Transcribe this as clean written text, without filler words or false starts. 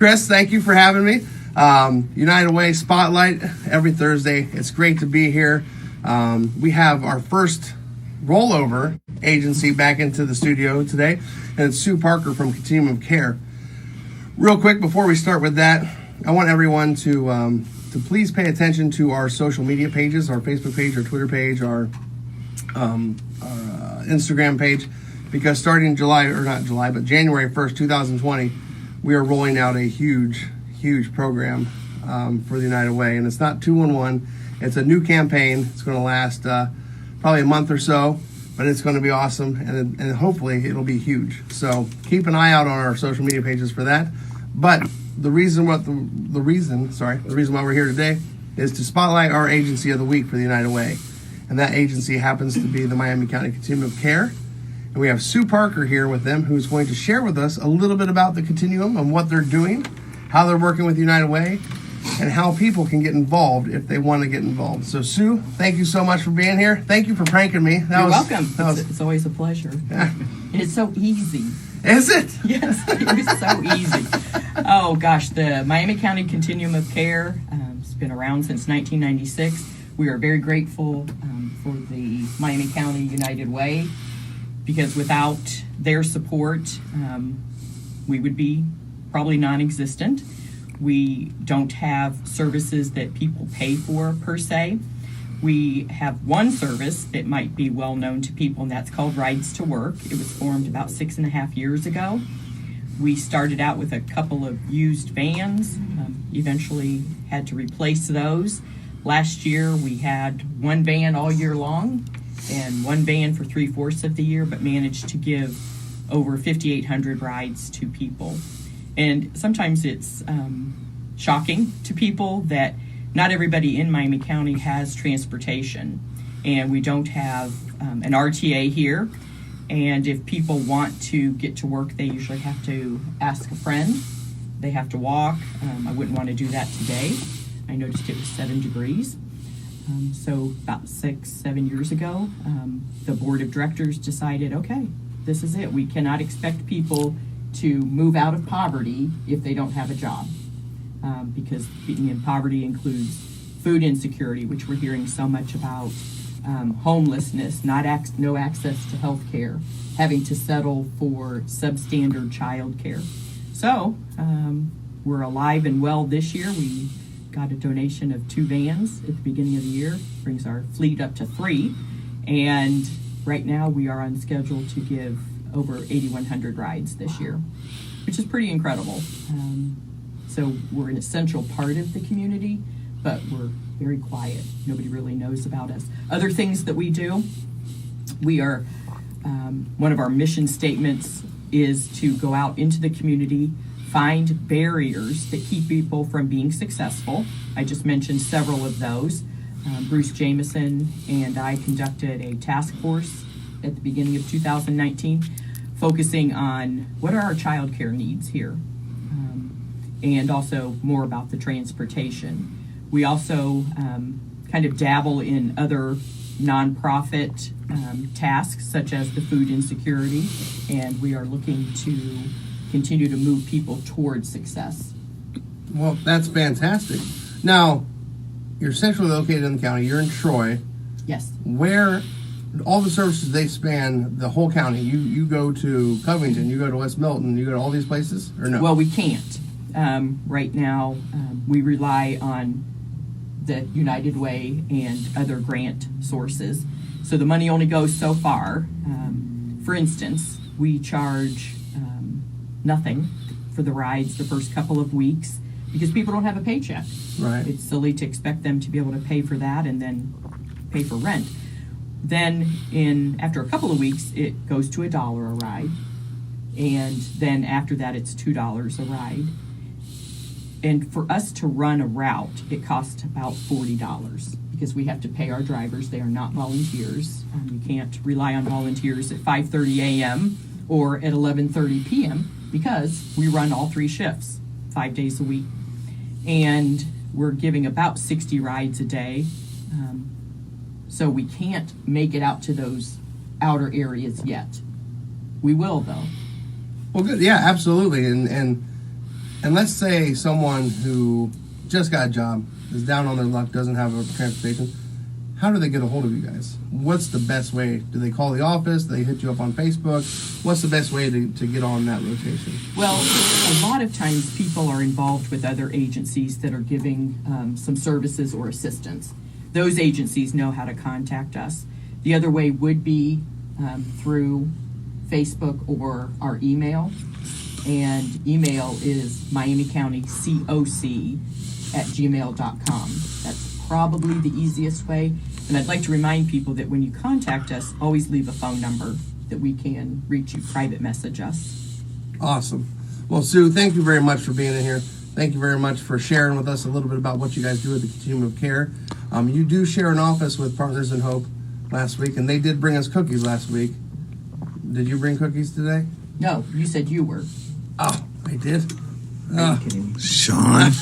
Chris, thank you for having me. United Way Spotlight every Thursday. It's great to be here. We have our first rollover agency back into the studio today, and it's Sue Parker from Continuum of Care. Real quick, before we start with that, I want everyone to please pay attention to our social media pages, our Facebook page, our Twitter page, our Instagram page, because starting January 1st, 2020, we are rolling out a huge program for the United Way, and it's not 211. It's a new campaign. It's going to last probably a month or so, but it's going to be awesome, and hopefully it'll be huge. So keep an eye out on our social media pages for that. But the reason why we're here today is to spotlight our agency of the week for the United Way, and that agency happens to be the Miami County Continuum of Care. And we have Sue Parker here with them, who's going to share with us a little bit about the Continuum and what they're doing, how they're working with United Way, and how people can get involved if they want to get involved. So, Sue, thank you so much for being here. Thank you for pranking me. You're welcome. It's always a pleasure. Yeah. And it's so easy. Is it? Yes, it's so easy. Oh, gosh, the Miami County Continuum of Care has been around since 1996. We are very grateful for the Miami County United Way, because without their support, we would be probably non-existent. We don't have services that people pay for per se. We have one service that might be well known to people, and that's called Rides to Work. It was formed about 6.5 years ago. We started out with a couple of used vans, eventually had to replace those. Last year we had one van all year long and one van for 3/4 of the year, but managed to give over 5,800 rides to people. And sometimes it's shocking to people that not everybody in Miami County has transportation, and we don't have an RTA here. And if people want to get to work, they usually have to ask a friend. They have to walk. I wouldn't want to do that today. I noticed it was 7 degrees. So about 6-7 years ago, the board of directors decided, okay, this is it. We cannot expect people to move out of poverty if they don't have a job, because being in poverty includes food insecurity, which we're hearing so much about, homelessness, no access to health care, having to settle for substandard child care. So we're alive and well this year. We got a donation of 2 vans at the beginning of the year, brings our fleet up to 3, and right now we are on schedule to give over 8,100 rides this year, which is pretty incredible. So we're an essential part of the community, but we're very quiet. Nobody really knows about us. Other things that we do, we are, one of our mission statements is to go out into the community, find barriers that keep people from being successful. I just mentioned several of those. Bruce Jameson and I conducted a task force at the beginning of 2019, focusing on what are our child care needs here, and also more about the transportation. We also kind of dabble in other nonprofit tasks, such as the food insecurity, and we are looking to continue to move people towards success. Well, that's fantastic. Now, you're centrally located in the county. You're in Troy. Yes. Where all the services, they span the whole county. You go to Covington, you go to West Milton, you go to all these places, or no? Well, we can't. Right now, we rely on the United Way and other grant sources. So the money only goes so far. For instance, we charge nothing for the rides the first couple of weeks because people don't have a paycheck. Right. It's silly to expect them to be able to pay for that and then pay for rent. Then after a couple of weeks, it goes to $1 a ride. And then after that, it's $2 a ride. And for us to run a route, it costs about $40 because we have to pay our drivers. They are not volunteers. You can't rely on volunteers at 5:30 a.m. or at 11:30 p.m. because we run all 3 shifts, 5 days a week. And we're giving about 60 rides a day. So we can't make it out to those outer areas yet. We will, though. Well, good. Yeah, absolutely. And And let's say someone who just got a job, is down on their luck, doesn't have a transportation. How do they get a hold of you guys? What's the best way? Do they call the office? Do they hit you up on Facebook? What's the best way to get on that rotation? Well, a lot of times people are involved with other agencies that are giving some services or assistance. Those agencies know how to contact us. The other way would be through Facebook or our email. And email is miamicountycoc@gmail.com. That's probably the easiest way. And I'd like to remind people that when you contact us, always leave a phone number that we can reach you, private message us. Awesome. Well, Sue, thank you very much for being in here. Thank you very much for sharing with us a little bit about what you guys do at the Continuum of Care. You do share an office with Partners in Hope last week, and they did bring us cookies last week. Did you bring cookies today? No, you said you were. Oh, I did? Are you kidding me? Sean.